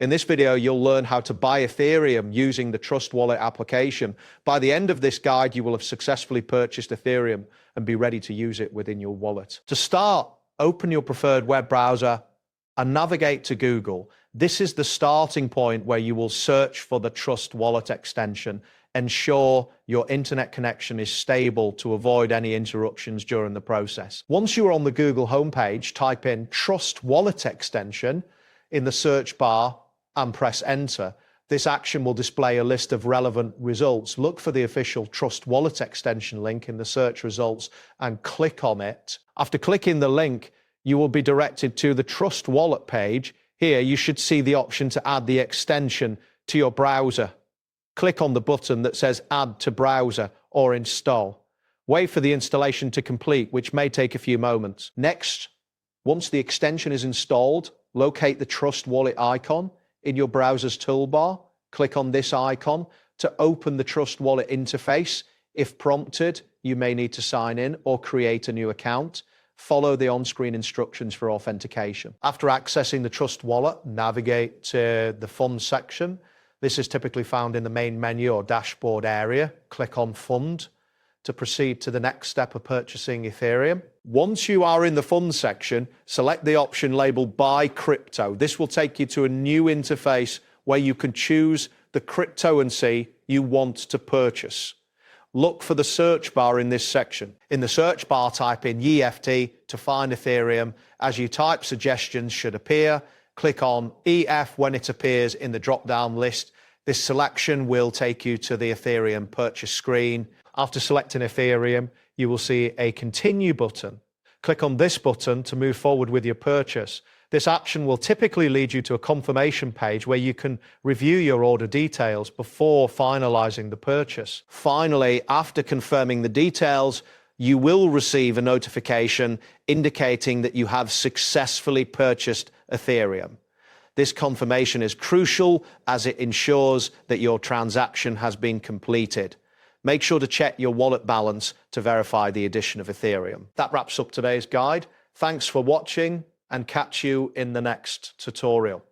In this video, you'll learn how to buy Ethereum using the Trust Wallet application. By the end of this guide, you will have successfully purchased Ethereum and be ready to use it within your wallet. To start, open your preferred web browser and navigate to Google. This is the starting point where you will search for the Trust Wallet extension. Ensure your internet connection is stable to avoid any interruptions during the process. Once you are on the Google homepage, type in Trust Wallet extension in the search bar and press enter. This action will display a list of relevant results. Look for the official Trust Wallet extension link in the search results and click on it. After clicking the link, you will be directed to the Trust Wallet page. Here, you should see the option to add the extension to your browser. Click on the button that says Add to Browser or Install. Wait for the installation to complete, which may take a few moments. Next, once the extension is installed, locate the Trust Wallet icon in your browser's toolbar. Click on this icon to open the Trust Wallet interface. If prompted, you may need to sign in or create a new account. Follow the on-screen instructions for authentication. After accessing the Trust Wallet, navigate to the Funds section. This is typically found in the main menu or dashboard area. Click on Fund to proceed to the next step of purchasing Ethereum. Once you are in the Funds section, select the option labeled Buy Crypto. This will take you to a new interface where you can choose the cryptocurrency you want to purchase. Look for the search bar in this section. In the search bar, type in EFT to find Ethereum. As you type, suggestions should appear. Click on EF when it appears in the drop-down list. This selection will take you to the Ethereum purchase screen. After selecting Ethereum, you will see a Continue button. Click on this button to move forward with your purchase. This action will typically lead you to a confirmation page where you can review your order details before finalizing the purchase. Finally, after confirming the details, you will receive a notification indicating that you have successfully purchased Ethereum. This confirmation is crucial as it ensures that your transaction has been completed. Make sure to check your wallet balance to verify the addition of Ethereum. That wraps up today's guide. Thanks for watching and catch you in the next tutorial.